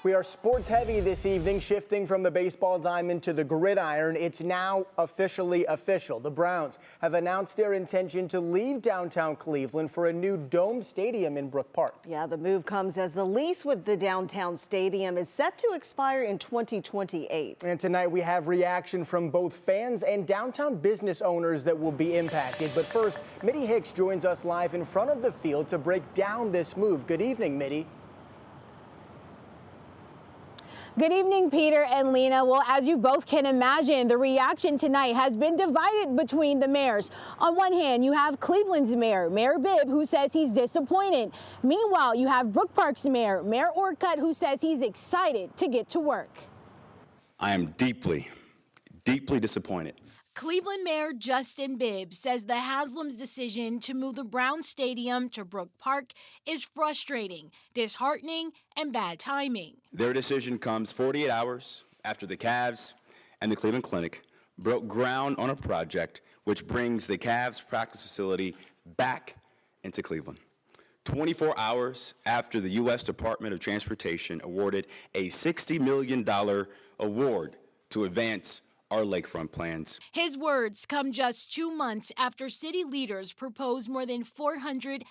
We are sports heavy this evening, shifting from the baseball diamond to the gridiron. It's now officially official. The Browns have announced their intention to leave downtown Cleveland for a new dome stadium in Brook Park. Yeah, the move comes as the lease with the downtown stadium is set to expire in 2028. And tonight we have reaction from both fans and downtown business owners that will be impacted. But first, Mitti Hicks joins us live in front of the field to break down this move. Good evening, Mitti. Good evening, Peter and Lena. Well, as you both can imagine, the reaction tonight has been divided between the mayors. On one hand, you have Cleveland's mayor, Mayor Bibb, who says he's disappointed. Meanwhile, you have Brook Park's mayor, Mayor Orcutt, who says he's excited to get to work. I am deeply, deeply disappointed. Cleveland Mayor Justin Bibb says the Haslam's decision to move the Browns Stadium to Brook Park is frustrating, disheartening, and bad timing. Their decision comes 48 hours after the Cavs and the Cleveland Clinic broke ground on a project which brings the Cavs practice facility back into Cleveland. 24 hours after the U.S. Department of Transportation awarded a $60 million award to advance our lakefront plans. His words come just 2 months after city leaders proposed more than $460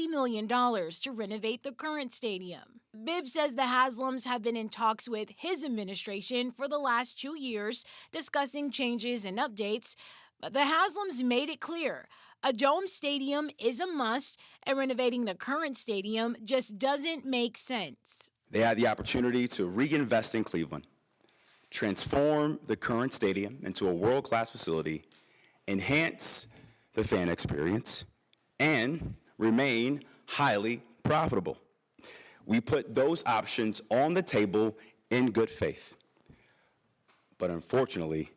million to renovate the current stadium. Bibb says the Haslams have been in talks with his administration for the last 2 years, discussing changes and updates, but the Haslams made it clear a dome stadium is a must, and renovating the current stadium just doesn't make sense. They had the opportunity to reinvest in Cleveland, transform the current stadium into a world-class facility, enhance the fan experience, and remain highly profitable. We put those options on the table in good faith. But unfortunately,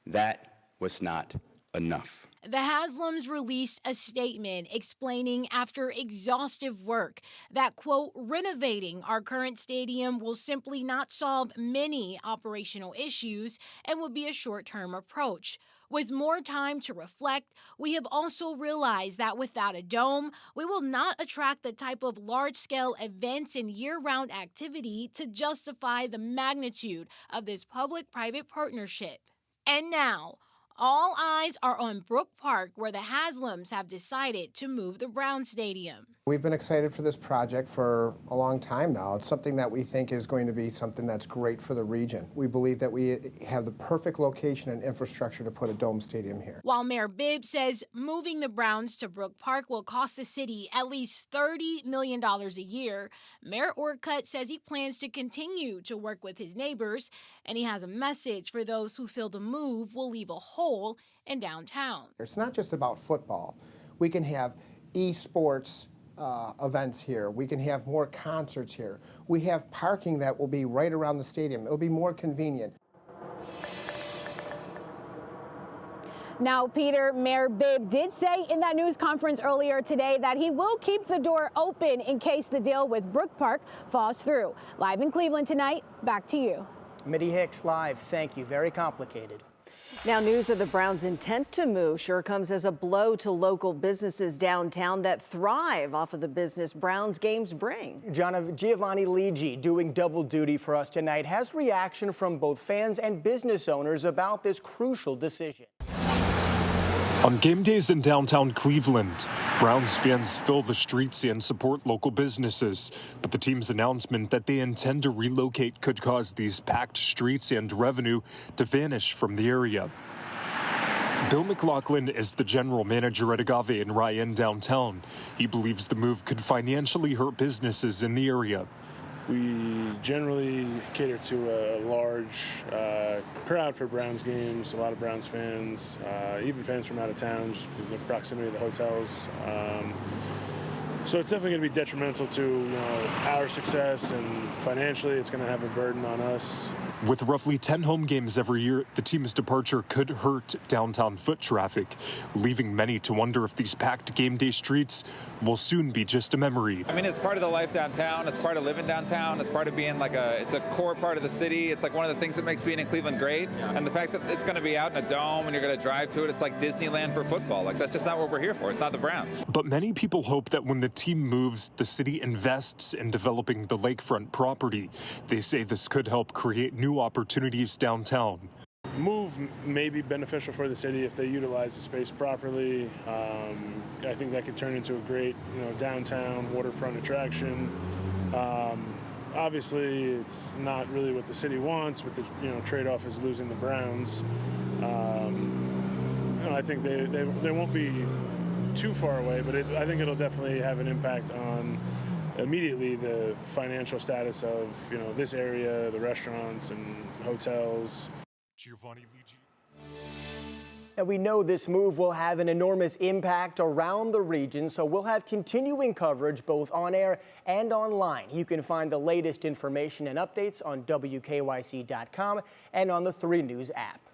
that was not enough. The Haslams released a statement explaining after exhaustive work that, quote, renovating our current stadium will simply not solve many operational issues and would be a short-term approach. With more time to reflect, we have also realized that without a dome, we will not attract the type of large-scale events and year-round activity to justify the magnitude of this public-private partnership. And now, all eyes are on Brook Park, where the Haslams have decided to move the Browns Stadium. We've been excited for this project for a long time now. It's something that we think is going to be something that's great for the region. We believe that we have the perfect location and infrastructure to put a dome stadium here. While Mayor Bibb says moving the Browns to Brook Park will cost the city at least $30 million a year, Mayor Orcutt says he plans to continue to work with his neighbors, and he has a message for those who feel the move will leave a hole in downtown. It's not just about football. We can have esports events here. We can have more concerts here. We have parking that will be right around the stadium. It'll be more convenient. Now, Peter, Mayor Bibb did say in that news conference earlier today that he will keep the door open in case the deal with Brook Park falls through. Live in Cleveland tonight, back to you. Mitti Hicks live. Thank you. Very complicated. Now, news of the Browns' intent to move sure comes as a blow to local businesses downtown that thrive off of the business Browns games bring. Giovanni Ligi, doing double duty for us tonight, has reaction from both fans and business owners about this crucial decision. On game days in downtown Cleveland, Browns fans fill the streets and support local businesses, but the team's announcement that they intend to relocate could cause these packed streets and revenue to vanish from the area. Bill McLaughlin is the general manager at Agave in Ryan downtown. He believes the move could financially hurt businesses in the area. We generally cater to a large crowd for Browns games, a lot of Browns fans, even fans from out of town, just in the proximity of the hotels. So it's definitely going to be detrimental to our success, and financially it's going to have a burden on us. With roughly 10 home games every year, the team's departure could hurt downtown foot traffic, leaving many to wonder if these packed game day streets will soon be just a memory. I mean, it's part of the life downtown. It's part of living downtown. It's part of being it's a core part of the city. It's like one of the things that makes being in Cleveland great. And the fact that it's going to be out in a dome and you're going to drive to it, it's like Disneyland for football. Like, that's just not what we're here for. It's not the Browns. But many people hope that when the team moves, the city invests in developing the lakefront property. They say this could help create new opportunities downtown. Move may be beneficial for the city if they utilize the space properly. I think that could turn into a great, downtown waterfront attraction. Obviously, it's not really what the city wants, but the trade-off is losing the Browns. I think they won't be too far away, but I think it'll definitely have an impact on immediately the financial status of this area, the restaurants and hotels. And we know this move will have an enormous impact around the region, so we'll have continuing coverage both on air and online. You can find the latest information and updates on WKYC.com and on the 3 News app.